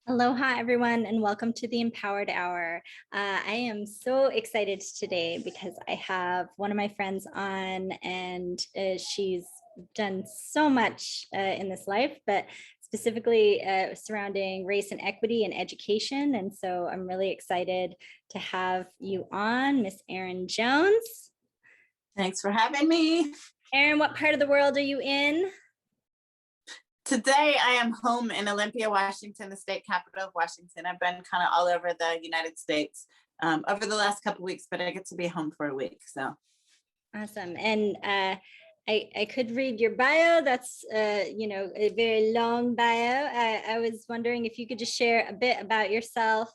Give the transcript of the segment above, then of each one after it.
Aloha, everyone, and welcome to the Empowered Hour. I am so excited today because I have one of my friends on, and she's done so much in this life, but specifically surrounding race and equity and education. And so I'm really excited to have you on, Miss Erin Jones. Thanks for having me. Erin, what part of the world are you in? Today, I am home in Olympia, Washington, the state capital of Washington. I've been kind of all over the United States over the last couple of weeks, but I get to be home for a week. So awesome. And I could read your bio. That's a very long bio. I was wondering if you could just share a bit about yourself,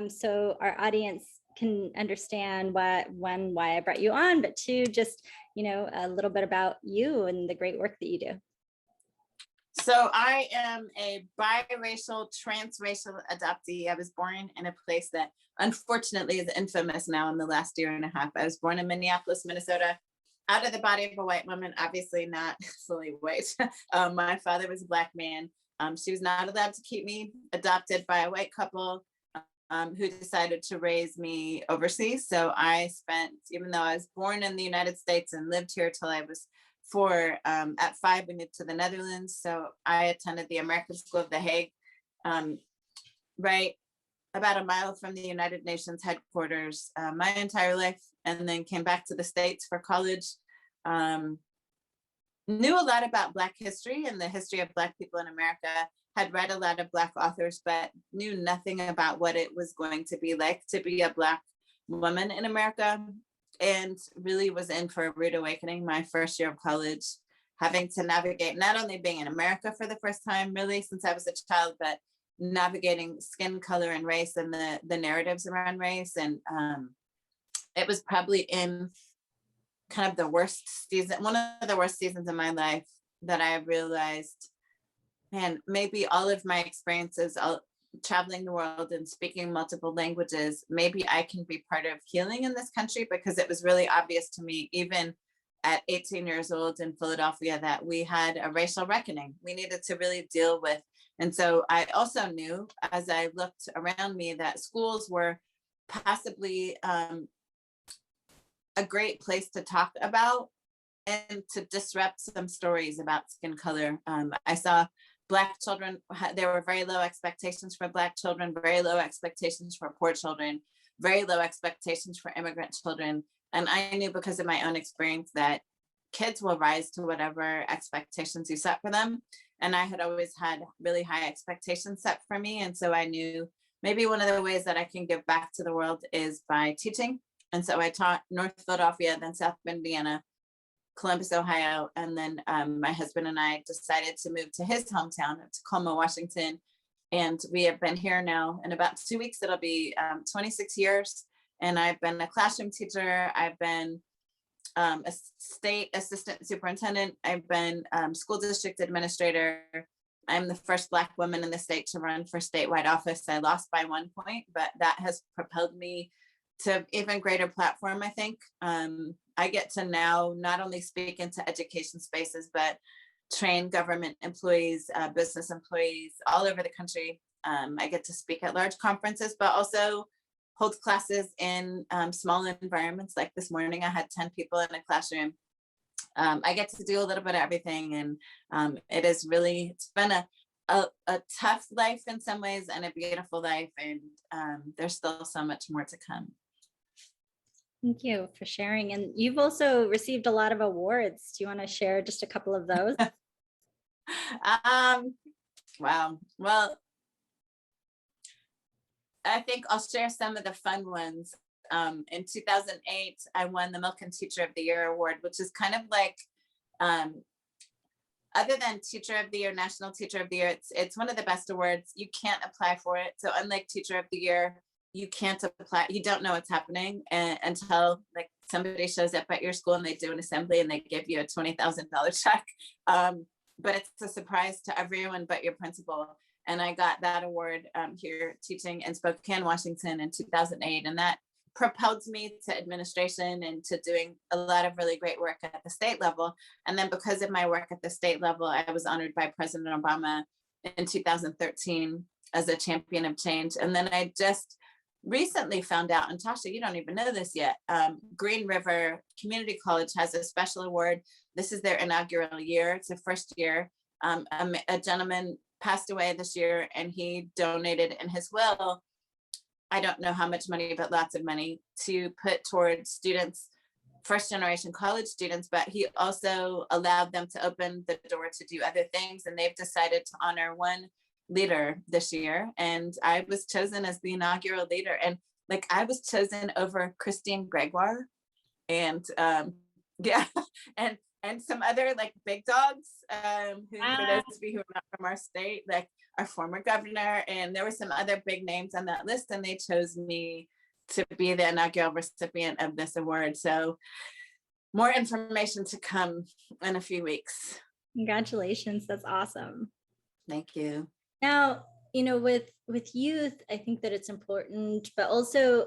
so our audience can understand why I brought you on, but two, just a little bit about you and the great work that you do. So I am a biracial, transracial adoptee. I was born in a place that unfortunately is infamous now in the last year and a half. I was born in Minneapolis, Minnesota, out of the body of a white woman, obviously not fully white. My father was a Black man. She was not allowed to keep me, adopted by a white couple who decided to raise me overseas. So I spent, even though I was born in the United States and lived here till I was 4, at 5, we moved to the Netherlands. So I attended the American School of The Hague, right about a mile from the United Nations headquarters my entire life, and then came back to the States for college. Knew a lot about Black history and the history of Black people in America, had read a lot of Black authors, but knew nothing about what it was going to be like to be a Black woman in America. And really was in for a rude awakening my first year of college, having to navigate not only being in America for the first time, really, since I was a child, but navigating skin color and race and the narratives around race. And it was probably in kind of the worst season, one of the worst seasons of my life, that I realized, man, maybe all of my experiences, traveling the world and speaking multiple languages, maybe I can be part of healing in this country, because it was really obvious to me, even at 18 years old in Philadelphia, that we had a racial reckoning we needed to really deal with. And so I also knew, as I looked around me, that schools were possibly a great place to talk about and to disrupt some stories about skin color. I saw Black children, there were very low expectations for Black children, very low expectations for poor children, very low expectations for immigrant children. And I knew, because of my own experience, that kids will rise to whatever expectations you set for them. And I had always had really high expectations set for me. And so I knew maybe one of the ways that I can give back to the world is by teaching. And so I taught North Philadelphia, then South Indiana, Columbus, Ohio, and then my husband and I decided to move to his hometown of Tacoma, Washington. And we have been here now in about 2 weeks. It'll be 26 years. And I've been a classroom teacher. I've been a state assistant superintendent. I've been school district administrator. I'm the first Black woman in the state to run for statewide office. I lost by 1 point, but that has propelled me to even greater platform, I think. I get to now not only speak into education spaces, but train government employees, business employees all over the country. I get to speak at large conferences, but also hold classes in small environments. Like this morning, I had 10 people in a classroom. I get to do a little bit of everything. And it is really, it's been a tough life in some ways and a beautiful life. And there's still so much more to come. Thank you for sharing. And you've also received a lot of awards. Do you want to share just a couple of those? Wow. Well, I think I'll share some of the fun ones. In 2008, I won the Milken Teacher of the Year award, which is kind of like, other than Teacher of the Year, National Teacher of the Year, it's one of the best awards. You can't apply for it. So unlike Teacher of the Year, you can't apply, you don't know what's happening until like somebody shows up at your school and they do an assembly and they give you a $20,000 check. But it's a surprise to everyone but your principal. And I got that award here teaching in Spokane, Washington in 2008. And that propelled me to administration and to doing a lot of really great work at the state level. And then because of my work at the state level, I was honored by President Obama in 2013 as a champion of change. And then I just recently found out, and Tasha, you don't even know this yet, Green River Community College has a special award. This is their inaugural year. It's the first year. A gentleman passed away this year, and he donated in his will, I don't know how much money, but lots of money, to put towards students, first generation college students, but he also allowed them to open the door to do other things. And they've decided to honor one leader this year. And I was chosen as the inaugural leader. And like, I was chosen over Christine Gregoire and yeah, and some other like big dogs who, for those of you who are not from our state, like our former governor, and there were some other big names on that list, and they chose me to be the inaugural recipient of this award. So more information to come in a few weeks. Congratulations, that's awesome. Thank you. Now, you know, with youth, I think that it's important, but also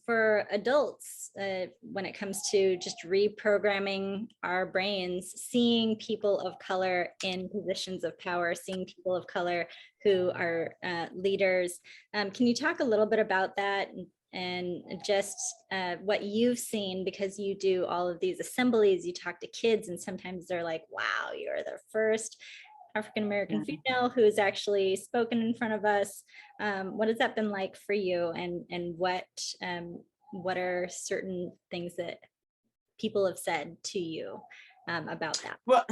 for adults, when it comes to just reprogramming our brains, seeing people of color in positions of power, seeing people of color who are leaders. Can you talk a little bit about that and just what you've seen, because you do all of these assemblies, you talk to kids, and sometimes they're like, wow, you're the first African-American female who's actually spoken in front of us. What has that been like for you? And what are certain things that people have said to you about that? Well,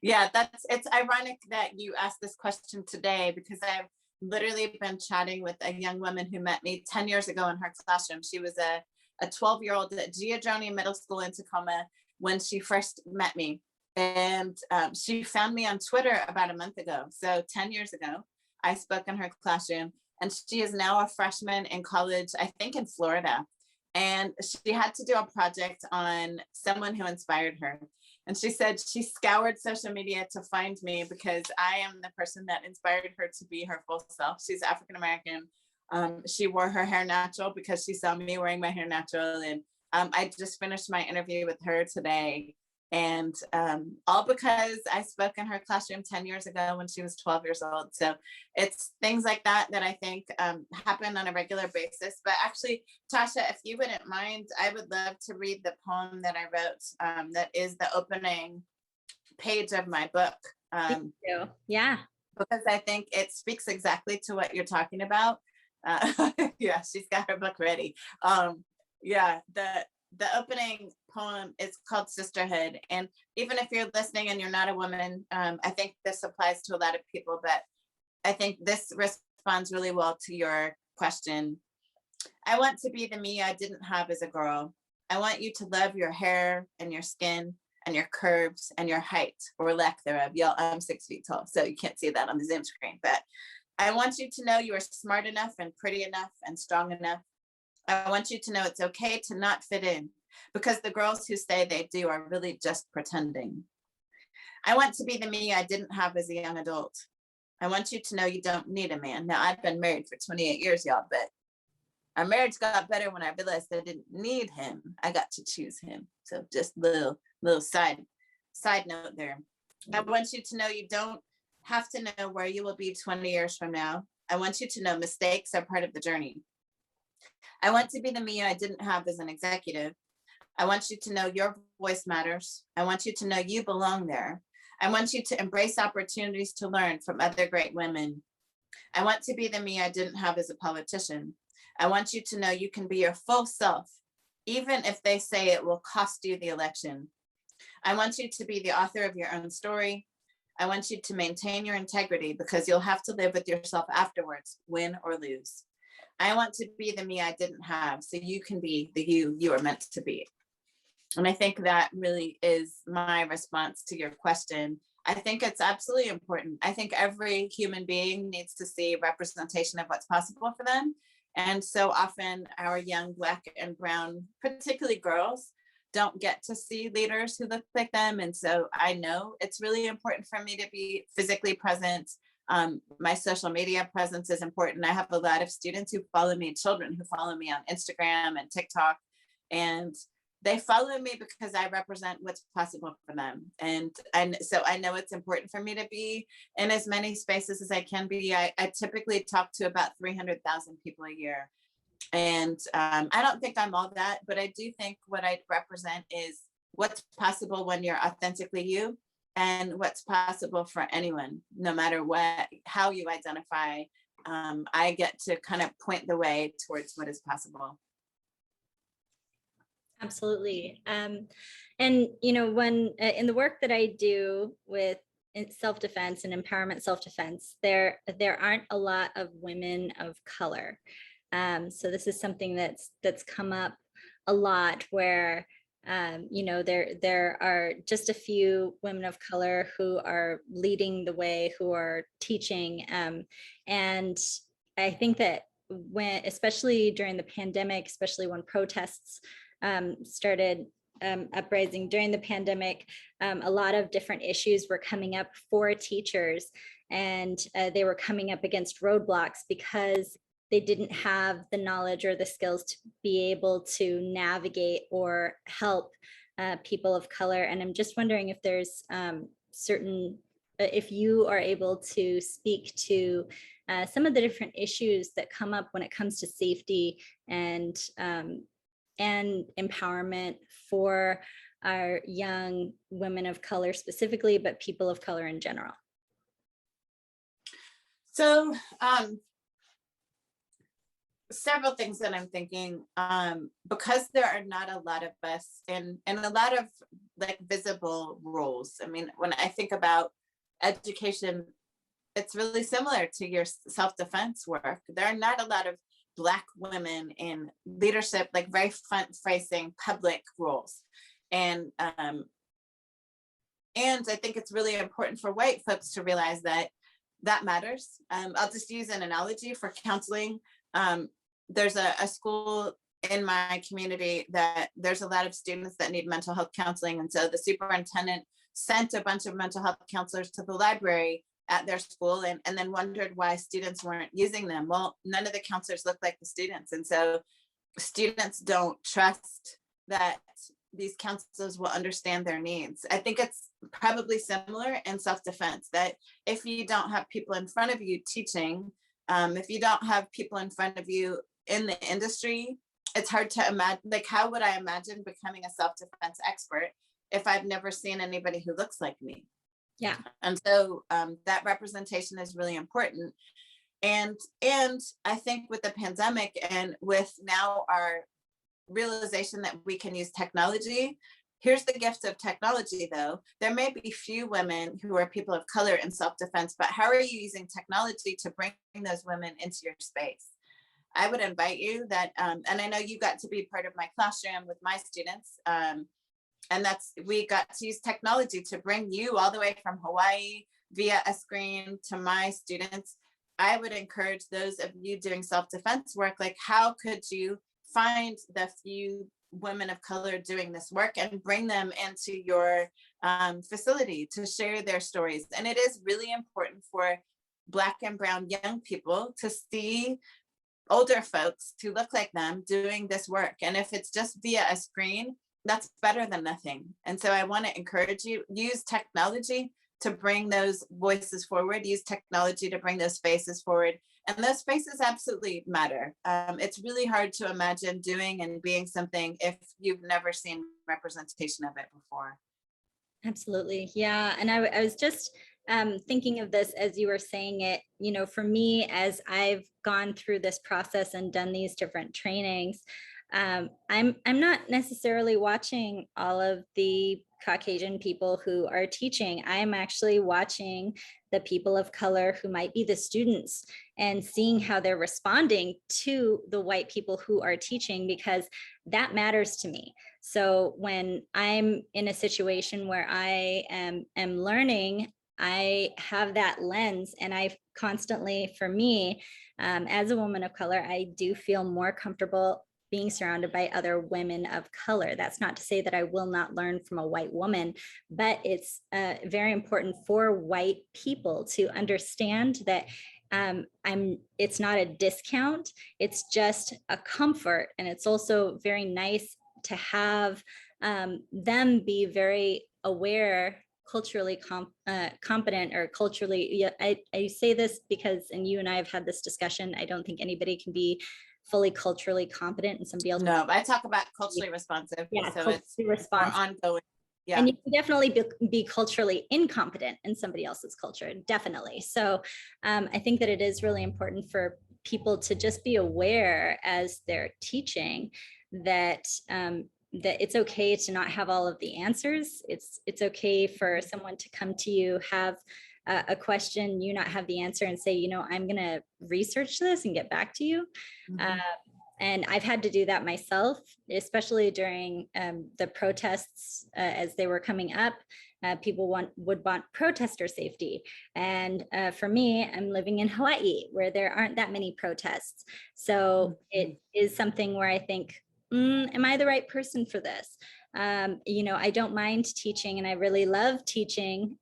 yeah, it's ironic that you asked this question today, because I've literally been chatting with a young woman who met me 10 years ago in her classroom. She was a 12-year-old at Giorgione Middle School in Tacoma when she first met me. And she found me on Twitter about a month ago. So 10 years ago, I spoke in her classroom, and she is now a freshman in college, I think in Florida. And she had to do a project on someone who inspired her. And she said she scoured social media to find me because I am the person that inspired her to be her full self. She's African-American. She wore her hair natural because she saw me wearing my hair natural. And I just finished my interview with her today. And all because I spoke in her classroom 10 years ago when she was 12 years old. So it's things like that that I think happen on a regular basis. But actually, Tasha, if you wouldn't mind, I would love to read the poem that I wrote that is the opening page of my book. Thank you. Yeah. Because I think it speaks exactly to what you're talking about. Yeah, she's got her book ready. Yeah, the opening poem is called Sisterhood. And even if you're listening and you're not a woman, I think this applies to a lot of people, but I think this responds really well to your question. I want to be the me I didn't have as a girl. I want you to love your hair and your skin and your curves and your height, or lack thereof. Y'all, I'm 6 feet tall, so you can't see that on the Zoom screen, but I want you to know you are smart enough and pretty enough and strong enough. I want you to know it's okay to not fit in, because the girls who say they do are really just pretending. I want to be the me I didn't have as a young adult. I want you to know you don't need a man. Now, I've been married for 28 years, y'all, but our marriage got better when I realized I didn't need him. I got to choose him. So just little side note there. I want you to know you don't have to know where you will be 20 years from now. I want you to know mistakes are part of the journey. I want to be the me I didn't have as an executive. I want you to know your voice matters. I want you to know you belong there. I want you to embrace opportunities to learn from other great women. I want to be the me I didn't have as a politician. I want you to know you can be your full self, even if they say it will cost you the election. I want you to be the author of your own story. I want you to maintain your integrity, because you'll have to live with yourself afterwards, win or lose. I want to be the me I didn't have, so you can be the you are meant to be. And I think that really is my response to your question. I think it's absolutely important. I think every human being needs to see representation of what's possible for them. And so often our young Black and brown, particularly girls, don't get to see leaders who look like them. And so I know it's really important for me to be physically present. My social media presence is important. I have a lot of students who follow me, children who follow me on Instagram and TikTok. And they follow me because I represent what's possible for them. And so I know it's important for me to be in as many spaces as I can be. I typically talk to about 300,000 people a year. And I don't think I'm all that, but I do think what I represent is what's possible when you're authentically you, and what's possible for anyone, no matter how you identify. I get to kind of point the way towards what is possible. Absolutely. And, when in the work that I do with self-defense and empowerment self-defense, there aren't a lot of women of color. So this is something that's come up a lot, where there are just a few women of color who are leading the way, who are teaching. And I think that especially during the pandemic, especially when protests started uprising during the pandemic, a lot of different issues were coming up for teachers, and they were coming up against roadblocks because they didn't have the knowledge or the skills to be able to navigate or help people of color. And I'm just wondering if there's if you are able to speak to some of the different issues that come up when it comes to safety and empowerment for our young women of color specifically, but people of color in general. So several things that I'm thinking, because there are not a lot of us in a lot of like visible roles. I mean, when I think about education, it's really similar to your self-defense work. There are not a lot of Black women in leadership, like very front-facing public roles. And I think it's really important for white folks to realize that matters. I'll just use an analogy for counseling. There's a school in my community that there's a lot of students that need mental health counseling. And so the superintendent sent a bunch of mental health counselors to the library at their school and then wondered why students weren't using them. Well, none of the counselors look like the students. And so students don't trust that these counselors will understand their needs. I think it's probably similar in self-defense, that if you don't have people in front of you teaching, if you don't have people in front of you in the industry, it's hard to imagine, like, how would I imagine becoming a self-defense expert if I've never seen anybody who looks like me? Yeah. And so that representation is really important. And I think with the pandemic and with now our realization that we can use technology, here's the gift of technology though. There may be few women who are people of color in self-defense, but how are you using technology to bring those women into your space? I would invite you that, and I know you got to be part of my classroom with my students, and we got to use technology to bring you all the way from Hawaii via a screen to my students. I would encourage those of you doing self-defense work, like, how could you find the few women of color doing this work and bring them into your facility to share their stories? And it is really important for Black and brown young people to see older folks who look like them doing this work. And if it's just via a screen, that's better than nothing. And so I want to encourage you, use technology to bring those voices forward, use technology to bring those faces forward. And those faces absolutely matter. It's really hard to imagine doing and being something if you've never seen representation of it before. Absolutely. Yeah. And I was just thinking of this as you were saying it, for me, as I've gone through this process and done these different trainings, I'm not necessarily watching all of the Caucasian people who are teaching. I'm actually watching the people of color who might be the students and seeing how they're responding to the white people who are teaching, because that matters to me. So when I'm in a situation where I am learning, I have that lens, and I constantly, for me, as a woman of color, I do feel more comfortable being surrounded by other women of color. That's not to say that I will not learn from a white woman, but it's very important for white people to understand that it's not a discount, it's just a comfort. And it's also very nice to have them be very aware, culturally competent, or culturally, yeah, I say this because, and you and I have had this discussion, I don't think anybody can be fully culturally competent and somebody else. No, I talk about culturally responsive. Yeah, so culturally it's more responsive. ongoing. Yeah. And you can definitely be culturally incompetent in somebody else's culture, definitely. So I think that it is really important for people to just be aware as they're teaching that that it's okay to not have all of the answers. It's okay for someone to come to you, have a question, you not have the answer, and say, you know, I'm going to research this and get back to you. Mhm. And I've had to do that myself, especially during the protests as they were coming up. People would want protester safety. And for me, I'm living in Hawaii, where there aren't that many protests. So it is something where I think, am I the right person for this? You know, I don't mind teaching, and I really love teaching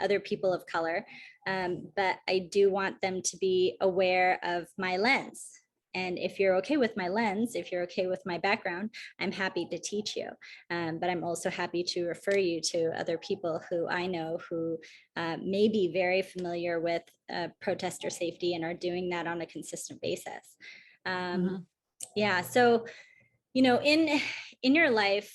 other people of color, but I do want them to be aware of my lens. And if you're okay with my lens, if you're okay with my background, I'm happy to teach you. But I'm also happy to refer you to other people who I know who may be very familiar with protester safety and are doing that on a consistent basis. Yeah, so, you know, in your life,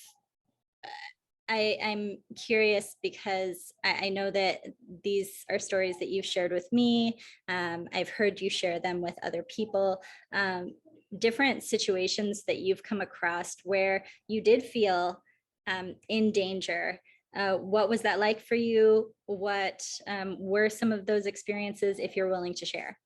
I'm curious because I know that these are stories that you've shared with me. I've heard you share them with other people, different situations that you've come across where you did feel in danger. What was that like for you? What were some of those experiences, if you're willing to share?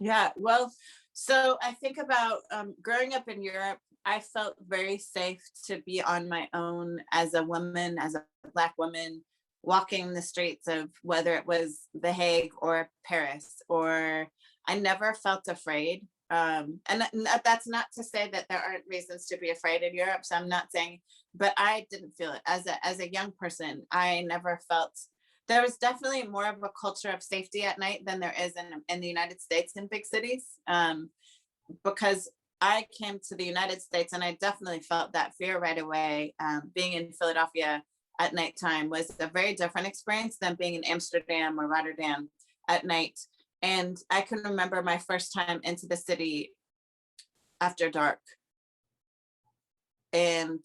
Yeah, well, so I think about growing up in Europe, I felt very safe to be on my own as a woman, as a Black woman, walking the streets of whether it was The Hague or Paris, or I never felt afraid. That's not to say that there aren't reasons to be afraid in Europe. So I'm not saying, but I didn't feel it as a young person. I never felt. There was definitely more of a culture of safety at night than there is in the United States in big cities, because I came to the United States and I definitely felt that fear right away. Being in Philadelphia at nighttime was a very different experience than being in Amsterdam or Rotterdam at night. And I can remember my first time into the city after dark. And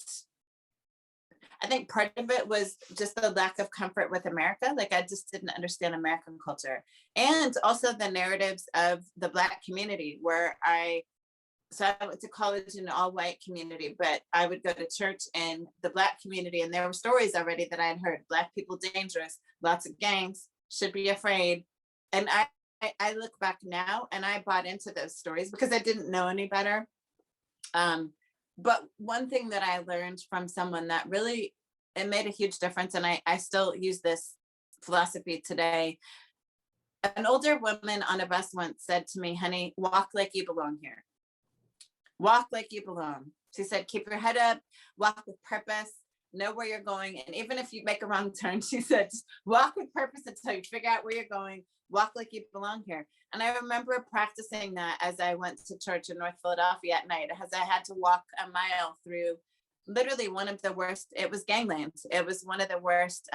I think part of it was just the lack of comfort with America. Like I just didn't understand American culture. And also the narratives of the Black community so I went to college in an all white community, but I would go to church in the Black community, and there were stories already that I had heard. Black people dangerous, lots of gangs, should be afraid. And I look back now and I bought into those stories because I didn't know any better. But one thing that I learned from someone that really, it made a huge difference, and I still use this philosophy today. An older woman on a bus once said to me, honey, walk like you belong here. Walk like you belong. She said, keep your head up, walk with purpose, know where you're going. And even if you make a wrong turn, she said, just walk with purpose until you figure out where you're going, walk like you belong here. And I remember practicing that as I went to church in North Philadelphia at night, as I had to walk a mile through literally one of the worst, it was gangland. It was one of the worst,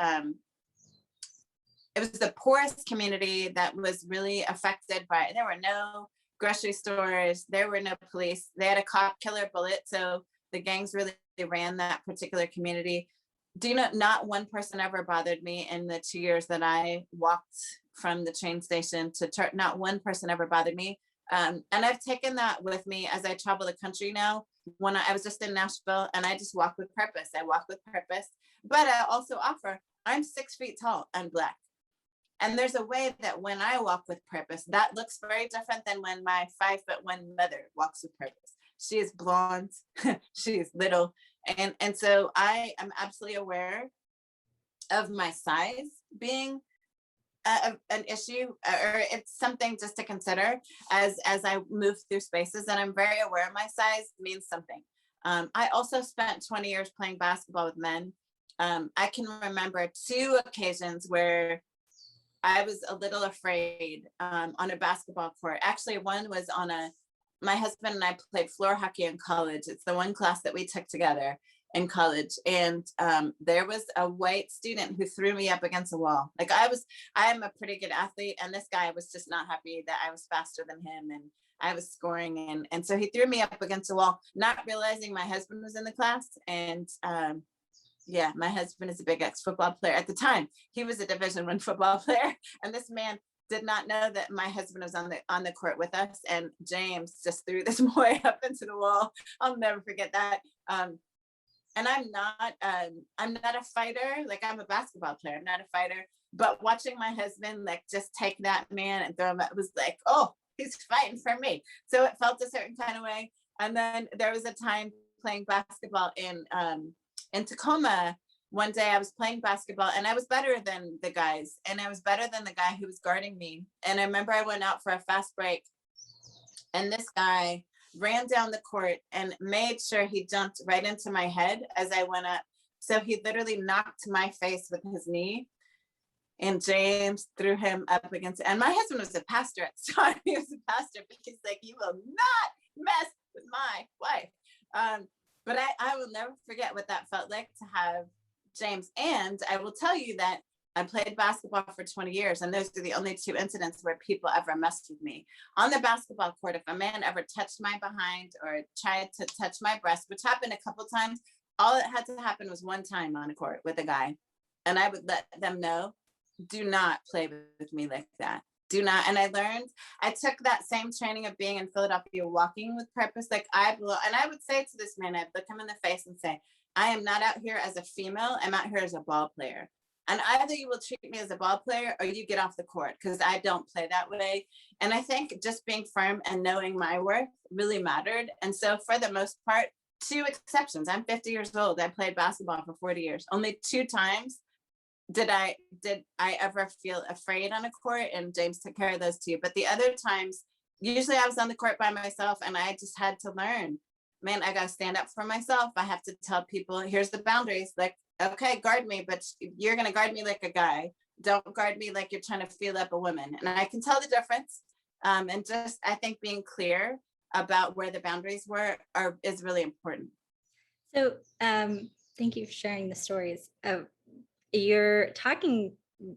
it was the poorest community that was really affected by, there were no grocery stores, there were no police, they had a cop killer bullet, so the gangs really ran that particular community. Do you know, not one person ever bothered me in the 2 years that I walked from the train station to church. Not one person ever bothered me. And I've taken that with me as I travel the country now. When I was just in Nashville, and I just walk with purpose. I walk with purpose, but I also offer, I'm 6 feet tall and Black. And there's a way that when I walk with purpose, that looks very different than when my 5'1" mother walks with purpose. She is blonde, she is little. And so I am absolutely aware of my size being an issue, or it's something just to consider as I move through spaces. And I'm very aware my size means something. I also spent 20 years playing basketball with men. I can remember 2 occasions where I was a little afraid on a basketball court. Actually, one was on a my husband and I played floor hockey in college. It's the one class that we took together in college. And there was a white student who threw me up against a wall. Like I am a pretty good athlete. And this guy was just not happy that I was faster than him. And I was scoring. And so he threw me up against a wall, not realizing my husband was in the class. And yeah, my husband is a big ex-football player. At the time, he was a Division I football player. And this man did not know that my husband was on the court with us. And James just threw this boy up into the wall. I'll never forget that. And I'm not a fighter. Like I'm a basketball player. I'm not a fighter. But watching my husband like just take that man and throw him, it was like, oh, he's fighting for me. So it felt a certain kind of way. And then there was a time playing basketball in Tacoma. One day I was playing basketball and I was better than the guys, and I was better than the guy who was guarding me. And I remember I went out for a fast break, and this guy ran down the court and made sure he jumped right into my head as I went up. So he literally knocked my face with his knee, and James threw him up against it. And my husband was a pastor at the time. He was a pastor, but he's like, you will not mess with my wife. But I will never forget what that felt like to have James. And I will tell you that I played basketball for 20 years, and those are the only 2 incidents where people ever messed with me. On the basketball court, if a man ever touched my behind or tried to touch my breast, which happened a couple times, all it had to happen was one time on a court with a guy. And I would let them know, do not play with me like that. Do not. And I took that same training of being in Philadelphia, walking with purpose. Like and I would say to this man, I'd look him in the face and say, I am not out here as a female. I'm out here as a ball player. And either you will treat me as a ball player or you get off the court, because I don't play that way. And I think just being firm and knowing my worth really mattered. And so for the most part, 2 exceptions. I'm 50 years old. I played basketball for 40 years. Only 2 times did I ever feel afraid on a court, and James took care of those 2. But the other times, usually I was on the court by myself, and I just had to learn, man, I got to stand up for myself. I have to tell people, here's the boundaries. Like, okay, guard me, but you're going to guard me like a guy. Don't guard me like you're trying to feel up a woman. And I can tell the difference. And just, I think being clear about where the boundaries is really important. So thank you for sharing the stories. You're talking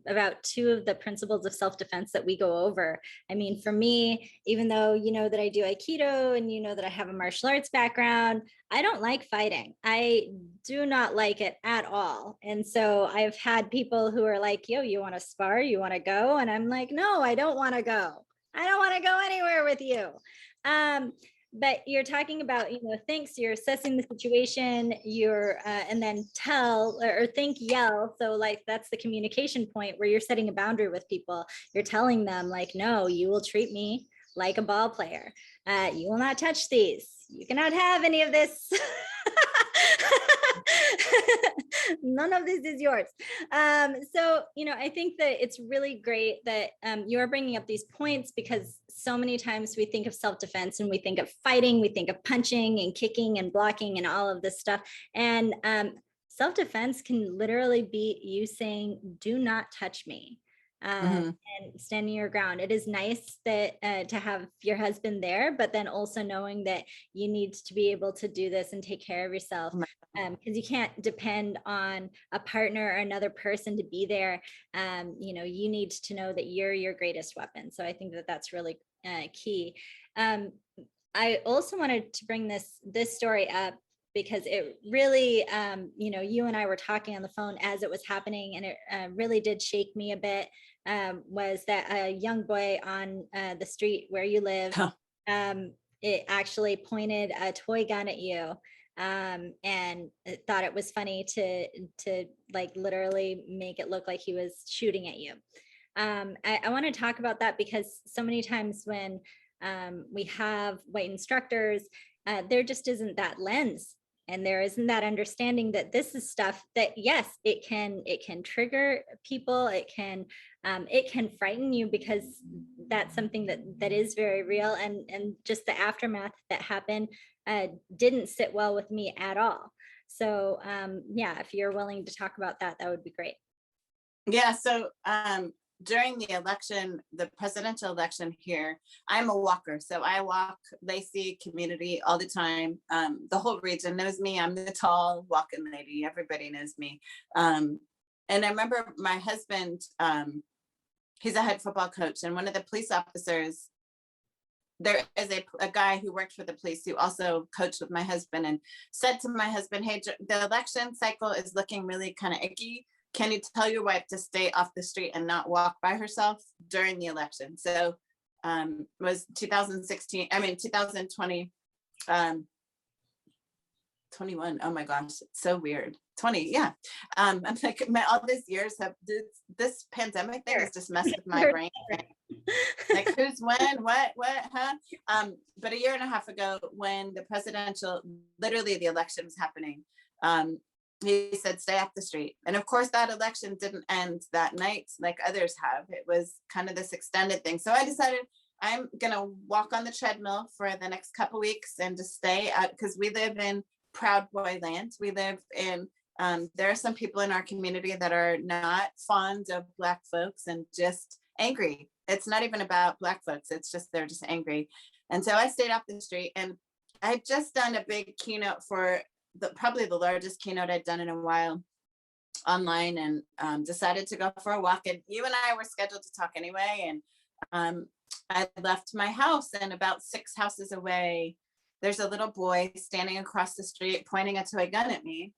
about 2 of the principles of self-defense that we go over. I mean, for me, even though you know that I do Aikido and you know that I have a martial arts background, I don't like fighting. I do not like it at all. And so I've had people who are like, yo, you want to spar? You want to go? And I'm like, no, I don't want to go. I don't want to go anywhere with you. But you're talking about, thanks, you're assessing the situation, and then tell or think, yell. So like, that's the communication point where you're setting a boundary with people. You're telling them like, no, you will treat me like a ball player. You will not touch these. You cannot have any of this. None of this is yours. So, I think that it's really great that you're bringing up these points, because so many times we think of self-defense and we think of fighting, we think of punching and kicking and blocking and all of this stuff. And self-defense can literally be you saying, do not touch me. And standing your ground. It is nice that to have your husband there, but then also knowing that you need to be able to do this and take care of yourself, because you can't depend on a partner or another person to be there. You need to know that you're your greatest weapon. So I think that that's really key. I also wanted to bring this story up because it really, you and I were talking on the phone as it was happening, and it really did shake me a bit, was that a young boy on the street where you live, it actually pointed a toy gun at you, and thought it was funny to like literally make it look like he was shooting at you. I want to talk about that because so many times when we have white instructors, there just isn't that lens. And there isn't that understanding that this is stuff that, yes, it can trigger people. It can frighten you, because that's something that is very real. And just the aftermath that happened didn't sit well with me at all. So yeah, if you're willing to talk about that, that would be great. Yeah. So during the election, the presidential election here, I'm a walker. So I walk Lacey community all the time. The whole region knows me. I'm the tall walking lady. Everybody knows me. And I remember my husband, he's a head football coach, and one of the police officers, there is a guy who worked for the police who also coached with my husband, and said to my husband, hey, the election cycle is looking really kind of icky. Can you tell your wife to stay off the street and not walk by herself during the election? So it was 2020, 21. Oh my gosh, it's so weird. 20, yeah. I'm like, all these years have this pandemic thing has just messed with my brain. Like who's when, what, huh? But a year and a half ago, when the presidential, literally the election was happening, he said, stay off the street. And of course, that election didn't end that night like others have. It was kind of this extended thing. So I decided I'm gonna walk on the treadmill for the next couple weeks and just stay out, because we live in Proud Boy land. We live in, there are some people in our community that are not fond of Black folks and just angry. It's not even about Black folks. It's just, they're just angry. And so I stayed off the street, and I had just done a big keynote for probably the largest keynote I'd done in a while online, and decided to go for a walk. And you and I were scheduled to talk anyway. And I left my house, and about 6 houses away, there's a little boy standing across the street pointing a toy gun at me,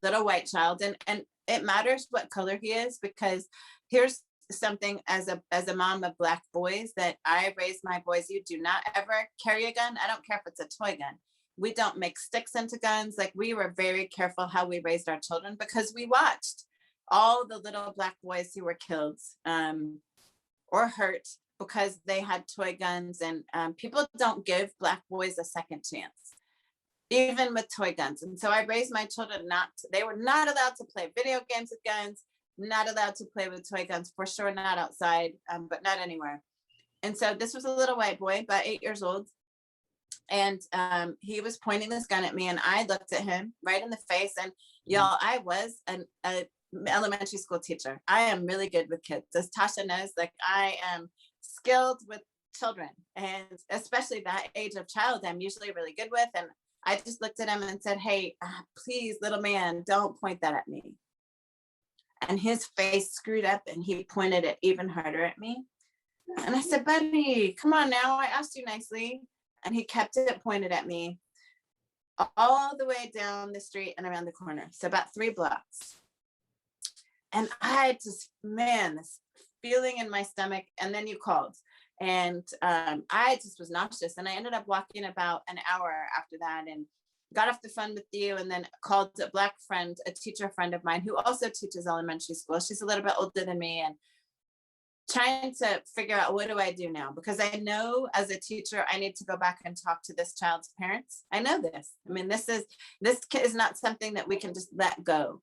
little white child. And it matters what color he is, because here's something as a mom of Black boys that I raised my boys. You do not ever carry a gun. I don't care if it's a toy gun. We don't make sticks into guns. Like, we were very careful how we raised our children, because we watched all the little Black boys who were killed or hurt because they had toy guns. And people don't give Black boys a second chance, even with toy guns. And so I raised my children they were not allowed to play video games with guns, not allowed to play with toy guns, for sure not outside, but not anywhere. And so this was a little white boy, about 8 years old. And he was pointing this gun at me, and I looked at him right in the face. And y'all, I was an elementary school teacher. I am really good with kids. As Tasha knows, like, I am skilled with children, and especially that age of child, I'm usually really good with. And I just looked at him and said, hey, please, little man, don't point that at me. And his face screwed up, and he pointed it even harder at me. And I said, buddy, come on now, I asked you nicely. And he kept it pointed at me all the way down the street and around the corner. So about 3 blocks. And I just, man, this feeling in my stomach. And then you called, and I just was nauseous. And I ended up walking about an hour after that, and got off the phone with you, and then called a Black friend, a teacher friend of mine who also teaches elementary school. She's a little bit older than me, and trying to figure out, what do I do now? Because I know as a teacher, I need to go back and talk to this child's parents. I know this. I mean, this is not something that we can just let go.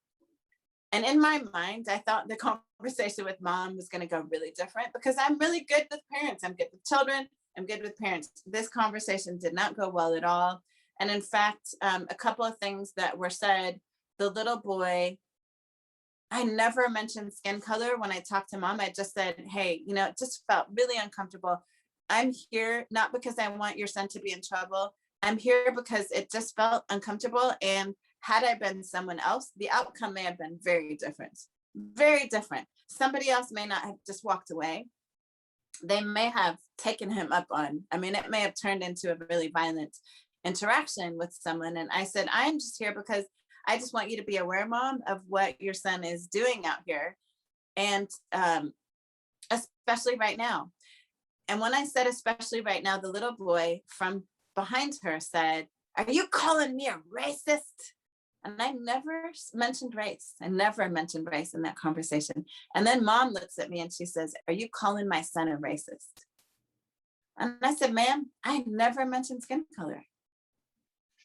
And in my mind, I thought the conversation with mom was going to go really different, because I'm really good with parents. I'm good with children. I'm good with parents. This conversation did not go well at all. And in fact, a couple of things that were said, the little boy, I never mentioned skin color when I talked to mom. I just said, hey, it just felt really uncomfortable. I'm here not because I want your son to be in trouble. I'm here because it just felt uncomfortable. And had I been someone else, the outcome may have been very different, very different. Somebody else may not have just walked away. They may have taken him up on, it may have turned into a really violent interaction with someone. And I said, I'm just here because I just want you to be aware, mom, of what your son is doing out here. And especially right now. And when I said, especially right now, the little boy from behind her said, are you calling me a racist? And I never mentioned race. I never mentioned race in that conversation. And then mom looks at me and she says, are you calling my son a racist? And I said, ma'am, I never mentioned skin color.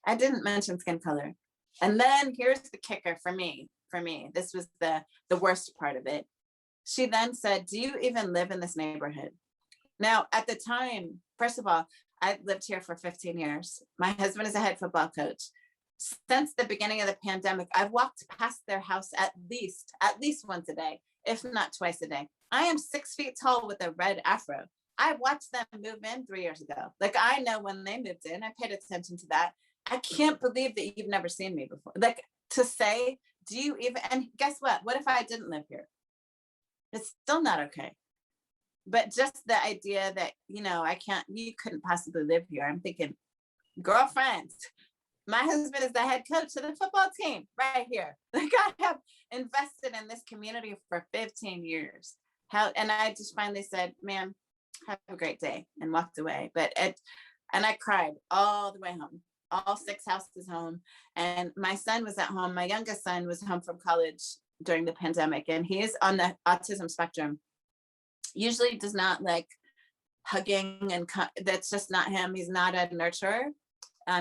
I didn't mention skin color. And then here's the kicker for me. This was the worst part of it. She then said, do you even live in this neighborhood? Now, at the time, first of all, I lived here for 15 years. My husband is a head football coach. since the beginning of the pandemic, I've walked past their house at least once a day, if not twice a day. I am 6 feet tall with a red afro. I watched them move in 3 years ago. Like, I know when they moved in, I paid attention to that. I can't believe that you've never seen me before. Like, to say, do you even, and guess what? What if I didn't live here? It's still not okay. But just the idea that, you couldn't possibly live here. I'm thinking, girlfriend, my husband is the head coach of the football team right here. Like, I have invested in this community for 15 years. And I just finally said, ma'am, have a great day, and walked away. And I cried all the way home, all 6 houses home. And my son was at home. My youngest son was home from college during the pandemic, and he is on the autism spectrum. Usually does not like hugging, and that's just not him. He's not a nurturer.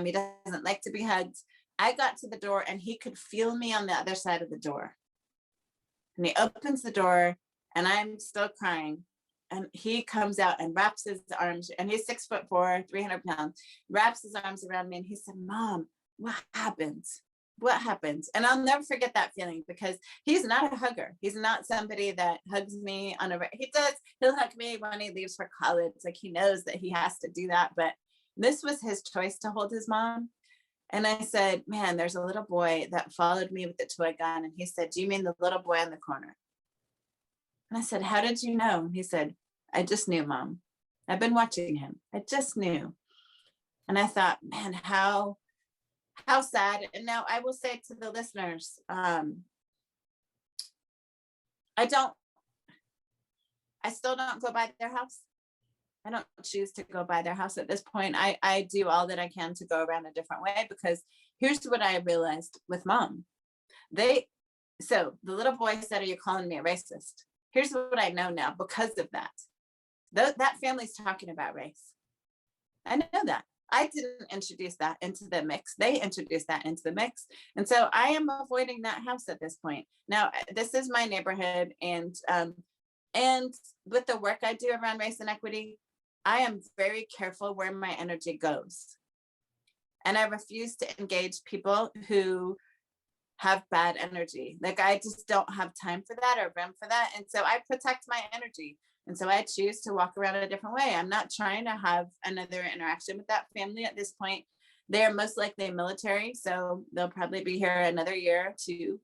He doesn't like to be hugged. I got to the door and he could feel me on the other side of the door. And he opens the door and I'm still crying. And he comes out and wraps his arms, and he's 6'4", 300 pounds, wraps his arms around me. And he said, Mom, what happens? What happens? And I'll never forget that feeling, because he's not a hugger. He's not somebody that hugs me on he'll hug me when he leaves for college. Like, he knows that he has to do that, but this was his choice to hold his mom. And I said, man, there's a little boy that followed me with the toy gun. And he said, do you mean the little boy in the corner? And I said, how did you know? And he said, I just knew, Mom. I've been watching him. I just knew. And I thought, man, how sad. And now I will say to the listeners, I still don't go by their house. I don't choose to go by their house at this point. I do all that I can to go around a different way, because here's what I realized with Mom. So the little boy said, are you calling me a racist? Here's what I know now because of that. That family's talking about race. I know that. I didn't introduce that into the mix. They introduced that into the mix. And so I am avoiding that house at this point. Now, this is my neighborhood. And with the work I do around race and equity, I am very careful where my energy goes. And I refuse to engage people who have bad energy. Like, I just don't have time for that or room for that. And so I protect my energy. And so I choose to walk around a different way. I'm not trying to have another interaction with that family at this point. They're most likely military, so they'll probably be here another year or two.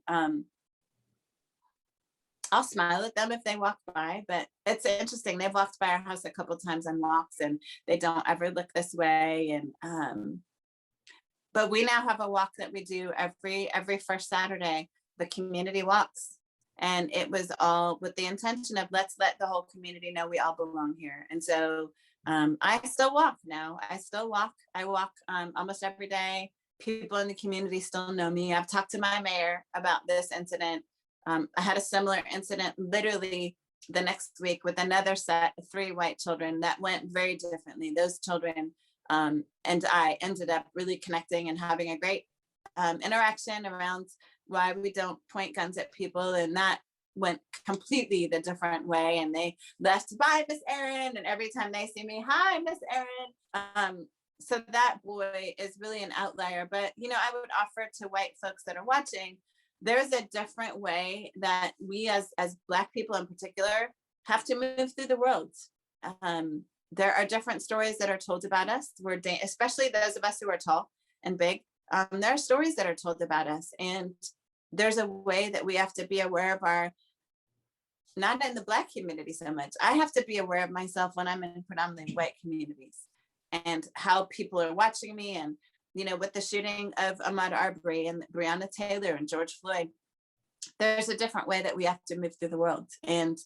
I'll smile at them if they walk by, but it's interesting. They've walked by our house a couple of times on walks, and they don't ever look this way. And but we now have a walk that we do every first Saturday, the community walks. And it was all with the intention of, let's let the whole community know we all belong here. And so I still walk now. I walk almost every day. People in the community still know me. I've talked to my mayor about this incident. I had a similar incident literally the next week with another set of 3 white children that went very differently. Those children and I ended up really connecting and having a great interaction around why we don't point guns at people. And that went completely the different way. And they left, bye, Miss Erin. And every time they see me, hi, Miss Erin. So that boy is really an outlier. But, I would offer to white folks that are watching, there's a different way that we as Black people in particular have to move through the world. There are different stories that are told about us. Especially those of us who are tall and big. There are stories that are told about us, and there's a way that we have to be aware of not in the Black community so much. I have to be aware of myself when I'm in predominantly white communities and how people are watching me. And, with the shooting of Ahmaud Arbery and Breonna Taylor and George Floyd, there's a different way that we have to move through the world. And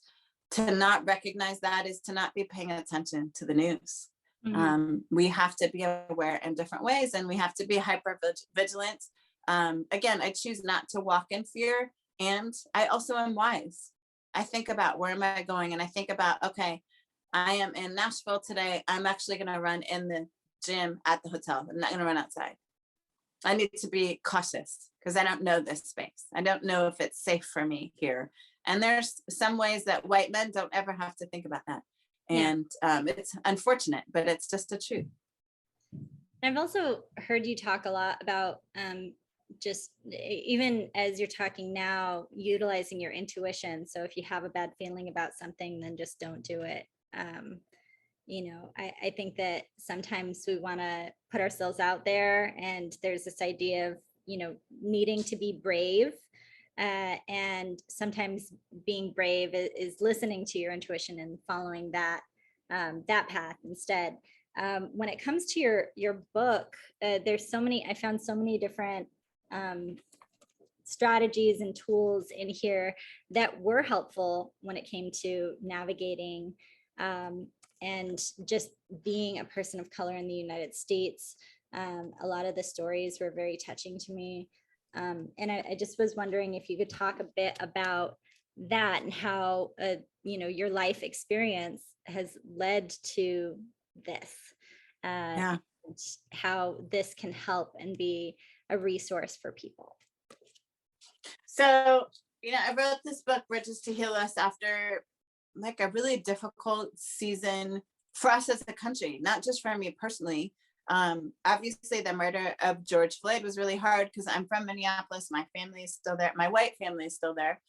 to not recognize that is to not be paying attention to the news. Mm-hmm. We have to be aware in different ways, and we have to be hyper vigilant. Again, I choose not to walk in fear, and I also am wise. I think about, where am I going? And I think about, okay, I am in Nashville today. I'm actually going to run in the gym at the hotel. I'm not going to run outside. I need to be cautious because I don't know this space. I don't know if it's safe for me here. And there's some ways that white men don't ever have to think about that. And it's unfortunate, but it's just the truth. I've also heard you talk a lot about just even as you're talking now, utilizing your intuition. So if you have a bad feeling about something, then just don't do it. I think that sometimes we want to put ourselves out there, and there's this idea of, needing to be brave. And sometimes being brave is listening to your intuition and following that path instead. When it comes to your book, I found so many different strategies and tools in here that were helpful when it came to navigating and just being a person of color in the United States. A lot of the stories were very touching to me. And I just was wondering if you could talk a bit about that and how, your life experience has led to this, Yeah. and how this can help and be a resource for people. So, I wrote this book, Bridges to Heal Us, after like a really difficult season for us as a country, not just for me personally. Obviously, the murder of George Floyd was really hard because I'm from Minneapolis. My family is still there. My white family is still there.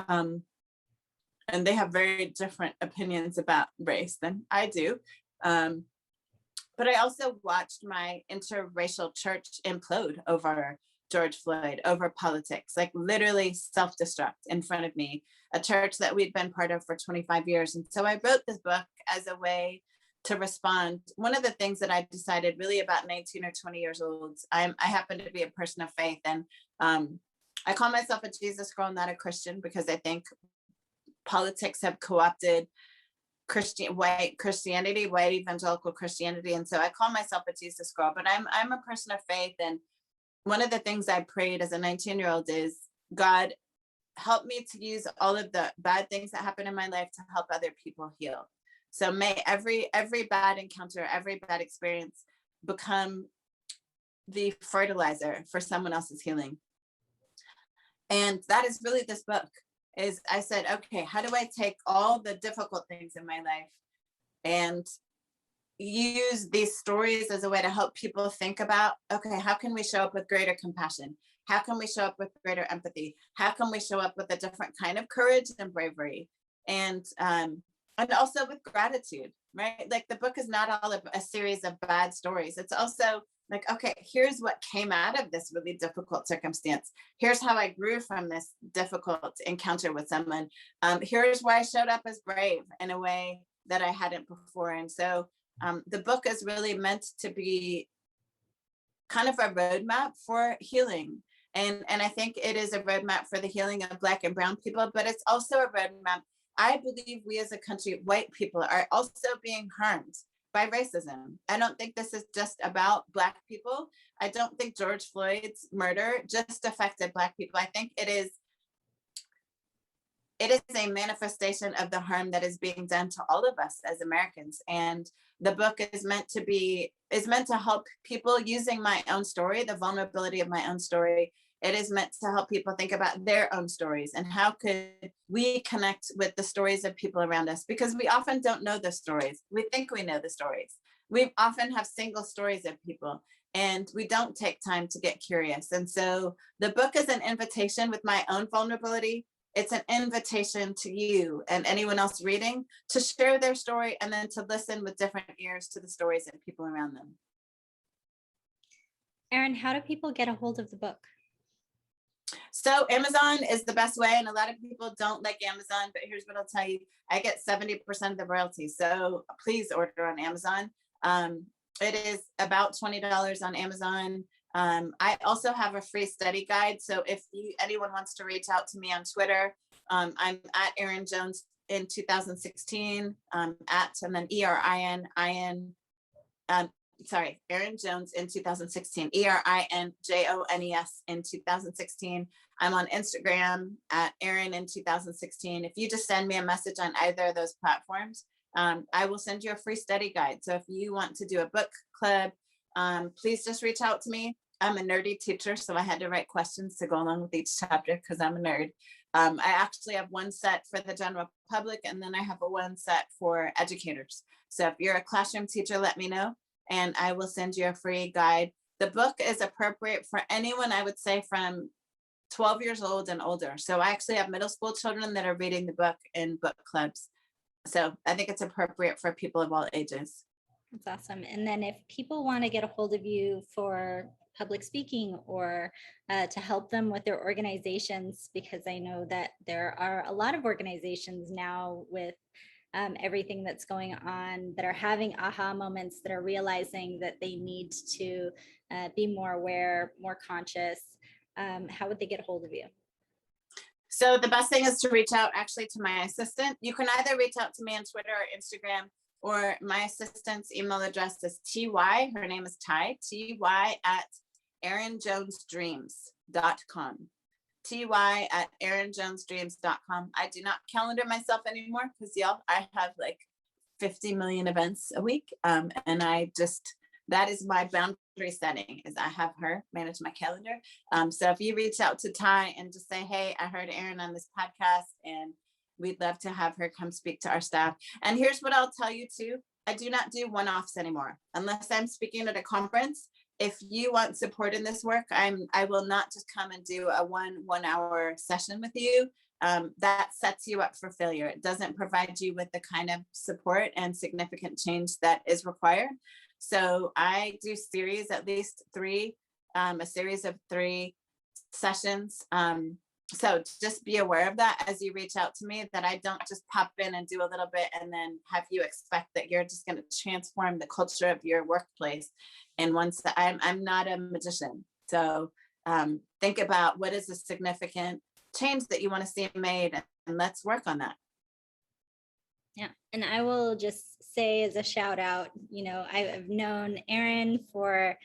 And they have very different opinions about race than I do. But I also watched my interracial church implode over George Floyd, over politics, like literally self-destruct in front of me, a church that we'd been part of for 25 years. And so I wrote this book as a way to respond. One of the things that I decided really about 19 or 20 years old, I happen to be a person of faith. And I call myself a Jesus girl, not a Christian, because I think politics have co-opted white Christianity, white evangelical Christianity. And so I call myself a Jesus girl, but I'm a person of faith. And one of the things I prayed as a 19-year-old is, God, help me to use all of the bad things that happen in my life to help other people heal. So may every bad encounter, every bad experience become the fertilizer for someone else's healing. And that is really this book. Is I said, okay, how do I take all the difficult things in my life and use these stories as a way to help people think about, okay, how can we show up with greater compassion? How can we show up with greater empathy? How can we show up with a different kind of courage and bravery? And also with gratitude, right? Like the book is not all of a series of bad stories. It's also like, okay, here's what came out of this really difficult circumstance. Here's how I grew from this difficult encounter with someone. Here's why I showed up as brave in a way that I hadn't before. And so the book is really meant to be kind of a roadmap for healing. And I think it is a roadmap for the healing of Black and Brown people, but it's also a roadmap. I believe we as a country, white people, are also being harmed by racism. I don't think this is just about Black people. I don't think George Floyd's murder just affected Black people. I think it is a manifestation of the harm that is being done to all of us as Americans. And the book is meant to help people using my own story, the vulnerability of my own story. It is meant to help people think about their own stories and how could we connect with the stories of people around us, because we often don't know the stories. We think we know the stories. We often have single stories of people and we don't take time to get curious. And so the book is an invitation with my own vulnerability. It's an invitation to you and anyone else reading to share their story and then to listen with different ears to the stories of people around them. Erin, how do people get a hold of the book? So Amazon is the best way, and a lot of people don't like Amazon, but here's what I'll tell you. I get 70% of the royalties, so please order on Amazon. It is about $20 on Amazon. I also have a free study guide, so if anyone wants to reach out to me on Twitter, I'm at Erin Jones in 2016, and then Erin Jones in 2016, ERINJONES in 2016. I'm on Instagram at Erin in 2016. If you just send me a message on either of those platforms, I will send you a free study guide. So if you want to do a book club, please just reach out to me. I'm a nerdy teacher, so I had to write questions to go along with each chapter because I'm a nerd. I actually have one set for the general public, and then I have one set for educators. So if you're a classroom teacher, let me know, and I will send you a free guide. The book is appropriate for anyone, I would say, from 12 years old and older. So I actually have middle school children that are reading the book in book clubs. So I think it's appropriate for people of all ages. That's awesome. And then if people want to get a hold of you for public speaking or to help them with their organizations, because I know that there are a lot of organizations now with everything that's going on that are having aha moments, that are realizing that they need to be more aware, more conscious. How would they get a hold of you? So the best thing is to reach out actually to my assistant. You can either reach out to me on Twitter or Instagram, or my assistant's email address is ty, her name is ty@erinjonesdreams.com. ty@erinjonesdreams.com. I do not calendar myself anymore because y'all, I have like 50 million events a week. And that is my boundary setting, is I have her manage my calendar. So if you reach out to Ty and just say, hey, I heard Erin on this podcast and we'd love to have her come speak to our staff. And here's what I'll tell you too. I do not do one-offs anymore, unless I'm speaking at a conference. If you want support in this work, I will not just come and do a one-hour session with you. That sets you up for failure. It doesn't provide you with the kind of support and significant change that is required. So I do series, at least three, a series of 3 sessions. So just be aware of that as you reach out to me, that I don't just pop in and do a little bit and then have you expect that you're just going to transform the culture of your workplace. And once I'm not a magician. So think about what is a significant change that you want to see made, and let's work on that. Yeah, and I will just say as a shout out, I've known Erin for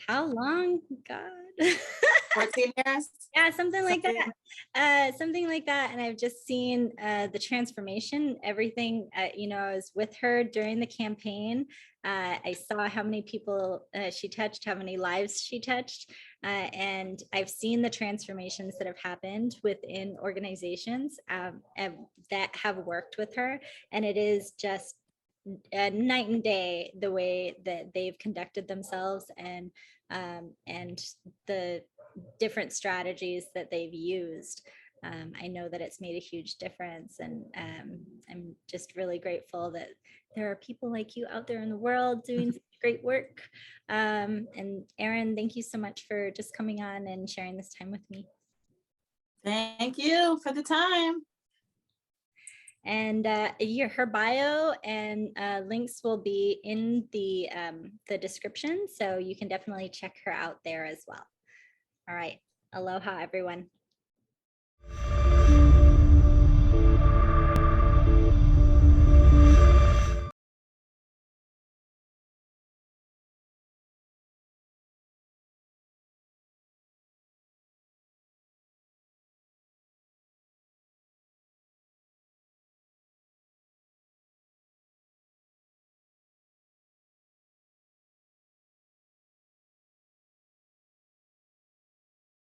how long? God. 14 years? Yeah, something like that. And I've just seen the transformation, everything. I was with her during the campaign. I saw how many people she touched, how many lives she touched. And I've seen the transformations that have happened within organizations that have worked with her. And it is just night and day the way that they've conducted themselves and the different strategies that they've used. I know that it's made a huge difference, and I'm just really grateful that there are people like you out there in the world doing great work. And Erin, thank you so much for just coming on and sharing this time with me. Thank you for the time. And her bio and links will be in the description, so you can definitely check her out there as well. All right. Aloha, everyone.